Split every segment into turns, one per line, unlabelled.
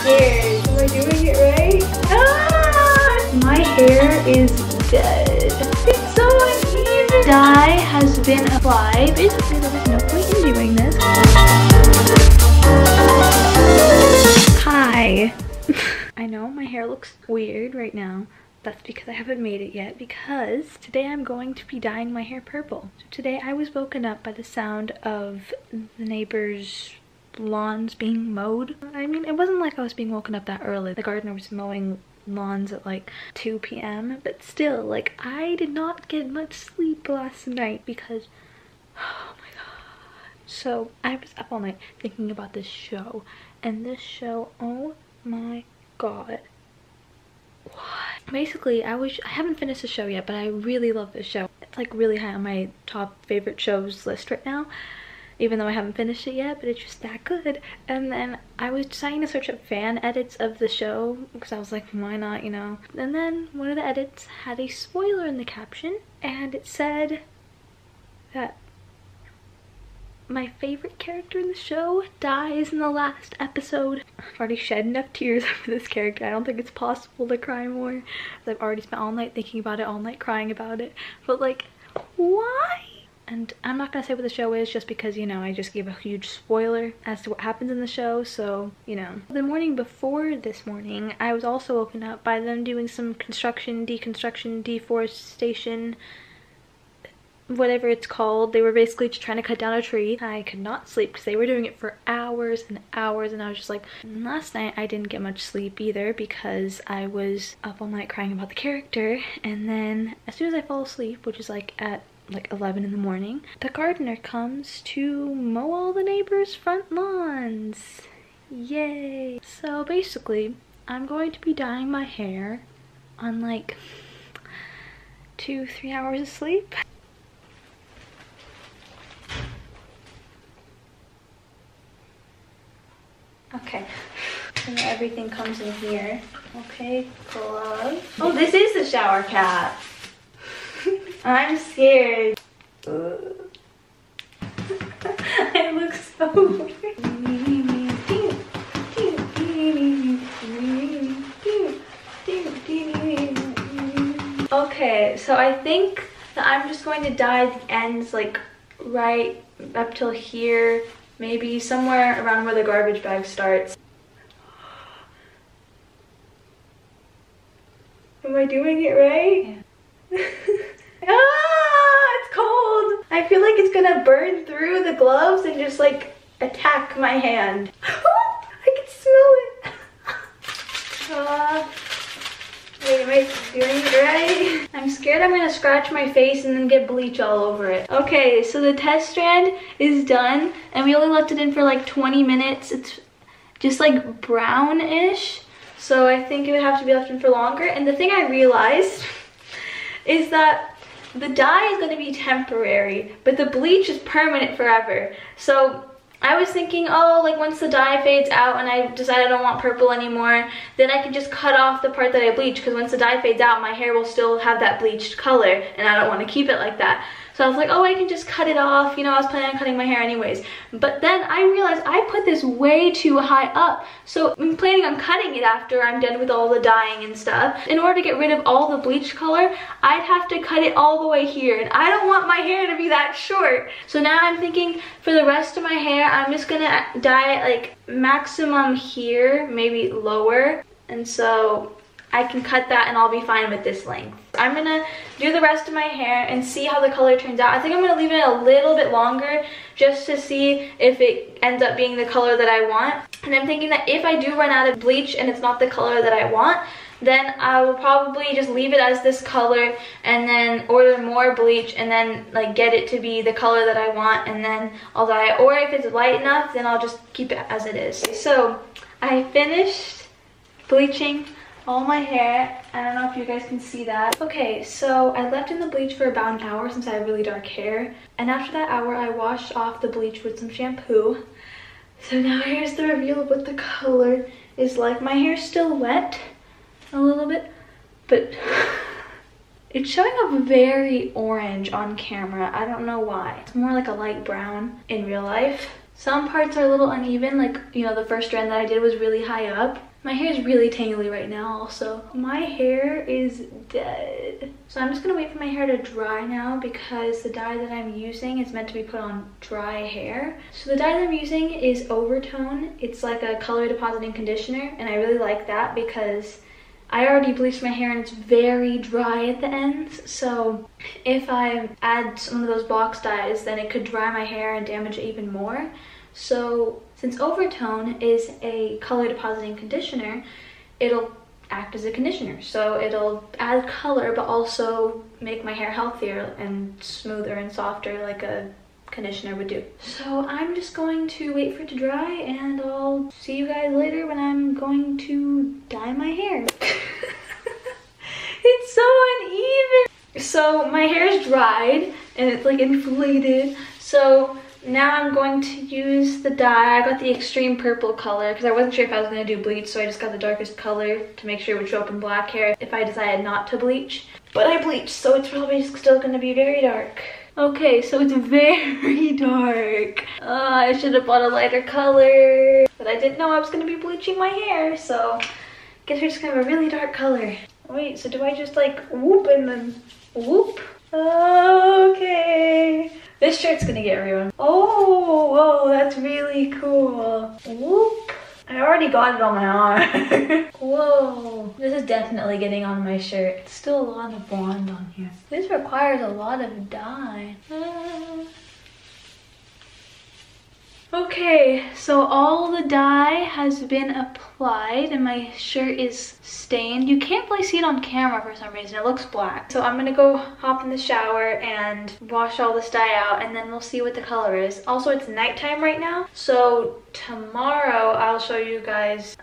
scared. Am I doing it right? Ah! My hair is dead. It's so uneven. Dye has been applied. Basically, there was no point in doing this. Hi. I know my hair looks weird right now. That's because I haven't made it yet, because today I'm going to be dyeing my hair purple. So today I was woken up by the sound of the neighbor's lawns being mowed. I mean, it wasn't like I was being woken up that early. The gardener was mowing lawns at like 2 p.m. but still, like, I did not get much sleep last night because, oh my god. So I was up all night thinking about this show, and this show, oh my god. What? Basically, I haven't finished the show yet, but I really love this show. It's like really high on my top favorite shows list right now, even though I haven't finished it yet, but it's just that good. And then I was trying to search up fan edits of the show because I was like, why not, you know? And then one of the edits had a spoiler in the caption, and it said that my favorite character in the show dies in the last episode. I've already shed enough tears over this character. I don't think it's possible to cry more. I've already spent all night thinking about it, all night crying about it. But like, why? And I'm not gonna say what the show is just because, you know, I just gave a huge spoiler as to what happens in the show, so, you know. The morning before this morning, I was also woken up by them doing some construction, deconstruction, deforestation, whatever it's called. They were basically just trying to cut down a tree. I could not sleep because they were doing it for hours and hours, and I was just like, last night I didn't get much sleep either because I was up all night crying about the character. And then as soon as I fall asleep, which is like at like 11 in the morning, the gardener comes to mow all the neighbors' front lawns. Yay. So basically, I'm going to be dyeing my hair on like 2-3 hours of sleep. Okay, and everything comes in here. Okay, glove. Oh, this is the shower cap. I'm scared. I look so weird. Okay, so I think that I'm just going to dye the ends like right up till here. Maybe somewhere around where the garbage bag starts. Am I doing it right? Yeah. Ah, it's cold. I feel like it's gonna burn through the gloves and just like attack my hand. I can smell it. Wait, am I doing it right? I'm scared I'm gonna scratch my face and then get bleach all over it. Okay, so the test strand is done, and we only left it in for like 20 minutes. It's just like brownish, so I think it would have to be left in for longer. And the thing I realized is that the dye is gonna be temporary, but the bleach is permanent forever. So I was thinking, oh, like once the dye fades out and I decide I don't want purple anymore, then I can just cut off the part that I bleached, because once the dye fades out, my hair will still have that bleached color, and I don't want to keep it like that. So I was like, oh, I can just cut it off. You know, I was planning on cutting my hair anyways. But then I realized I put this way too high up. So I'm planning on cutting it after I'm done with all the dyeing and stuff. In order to get rid of all the bleach color, I'd have to cut it all the way here. And I don't want my hair to be that short. So now I'm thinking for the rest of my hair, I'm just gonna dye it like maximum here, maybe lower. And so I can cut that and I'll be fine with this length. I'm gonna do the rest of my hair and see how the color turns out. I think I'm gonna leave it a little bit longer just to see if it ends up being the color that I want. And I'm thinking that if I do run out of bleach and it's not the color that I want, then I will probably just leave it as this color and then order more bleach and then like get it to be the color that I want, and then I'll dye it. Or if it's light enough, then I'll just keep it as it is. So I finished bleaching all my hair. I don't know if you guys can see that. Okay, so I left in the bleach for about an hour since I have really dark hair. And after that hour, I washed off the bleach with some shampoo. So now here's the reveal of what the color is like. My hair's still wet a little bit, but it's showing up very orange on camera. I don't know why. It's more like a light brown in real life. Some parts are a little uneven, like, you know, the first strand that I did was really high up. My hair is really tangly right now also. My hair is dead. So I'm just gonna wait for my hair to dry now because the dye that I'm using is meant to be put on dry hair. So the dye that I'm using is Overtone. It's like a color depositing conditioner, and I really like that because I already bleached my hair and it's very dry at the ends. So if I add some of those box dyes, then it could dry my hair and damage it even more. So since Overtone is a color depositing conditioner, it'll act as a conditioner. So it'll add color but also make my hair healthier and smoother and softer like a conditioner would do. So I'm just going to wait for it to dry and I'll see you guys later when I'm going to dye my hair. It's so uneven. So my hair is dried and it's like inflated. So now I'm going to use the dye. I got the extreme purple color because I wasn't sure if I was going to do bleach, so I just got the darkest color to make sure it would show up in black hair if I decided not to bleach. But I bleached, so it's probably still going to be very dark. Okay, so it's very dark. I should have bought a lighter color, but I didn't know I was going to be bleaching my hair, so I guess we're just going to have a really dark color. Wait, so do I just like whoop and then whoop? Okay. This shirt's gonna get ruined. Oh, whoa, that's really cool. Whoop. I already got it on my arm. Whoa. This is definitely getting on my shirt. It's still a lot of blonde on here. This requires a lot of dye. Okay, so all the dye has been applied and my shirt is stained. You can't really see it on camera for some reason. It looks black. So I'm gonna go hop in the shower and wash all this dye out and then we'll see what the color is. Also, it's nighttime right now. So tomorrow I'll show you guys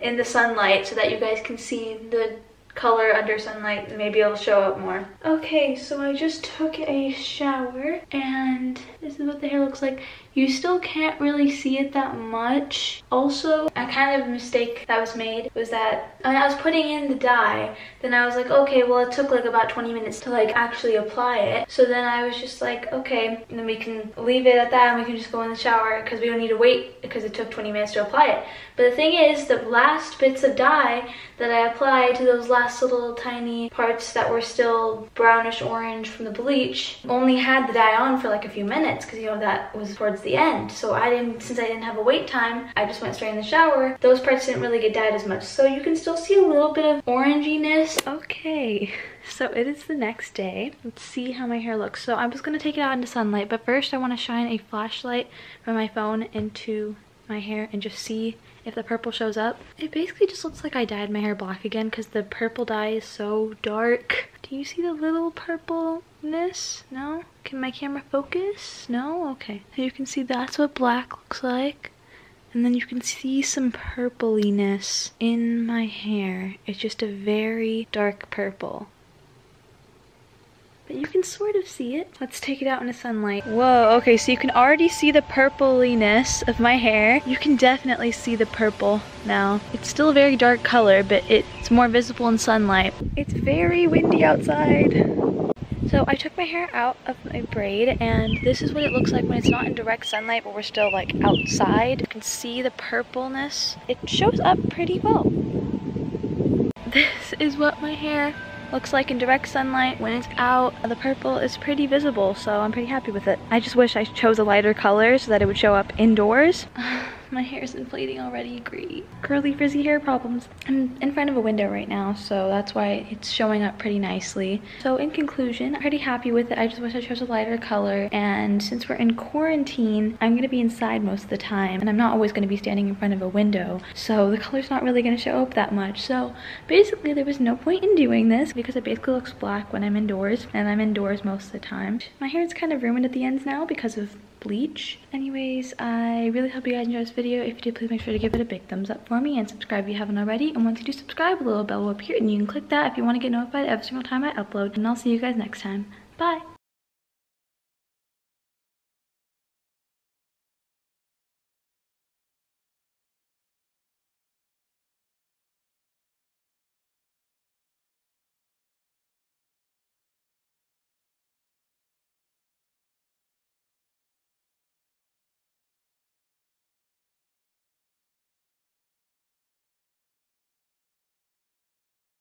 in the sunlight so that you guys can see the color under sunlight. Maybe it'll show up more. Okay, so I just took a shower and this is what the hair looks like. You still can't really see it that much. Also, a kind of mistake that was made was that when I was putting in the dye, then I was like, okay, well it took like about 20 minutes to like actually apply it. So then I was just like, okay, and then we can leave it at that and we can just go in the shower because we don't need to wait because it took 20 minutes to apply it. But the thing is, the last bits of dye that I applied to those last little tiny parts that were still brownish orange from the bleach only had the dye on for like a few minutes because, you know, that was towards the end. So since I didn't have a wait time, I just went straight in the shower. Those parts didn't really get dyed as much. So you can still see a little bit of oranginess. Okay, so it is the next day. Let's see how my hair looks. So I'm just gonna take it out into sunlight, but first I wanna shine a flashlight from my phone into my hair and just see if the purple shows up. It basically just looks like I dyed my hair black again because the purple dye is so dark. Do you see the little purpleness? No? Can my camera focus? No? Okay. So you can see that's what black looks like. And then you can see some purpliness in my hair. It's just a very dark purple. But you can sort of see it. Let's take it out into sunlight. Whoa, okay, so you can already see the purpliness of my hair. You can definitely see the purple now. It's still a very dark color, but it's more visible in sunlight. It's very windy outside. So I took my hair out of my braid and this is what it looks like when it's not in direct sunlight but we're still like outside. You can see the purpleness. It shows up pretty well. This is what my hair looks like in direct sunlight. When it's out, the purple is pretty visible, so I'm pretty happy with it. I just wish I chose a lighter color so that it would show up indoors. My hair is inflating already. Great. Curly frizzy hair problems. I'm in front of a window right now, so that's why it's showing up pretty nicely. So in conclusion, I'm pretty happy with it. I just wish I chose a lighter color, and since we're in quarantine, I'm gonna be inside most of the time, and I'm not always gonna be standing in front of a window, so the color's not really gonna show up that much. So basically there was no point in doing this because it basically looks black when I'm indoors, and I'm indoors most of the time. My hair is kind of ruined at the ends now because of bleach. Anyways, I really hope you guys enjoyed this video. If you did, please make sure to give it a big thumbs up for me and subscribe if you haven't already. And once you do subscribe, a little bell will appear and you can click that if you want to get notified every single time I upload. And I'll see you guys next time. Bye!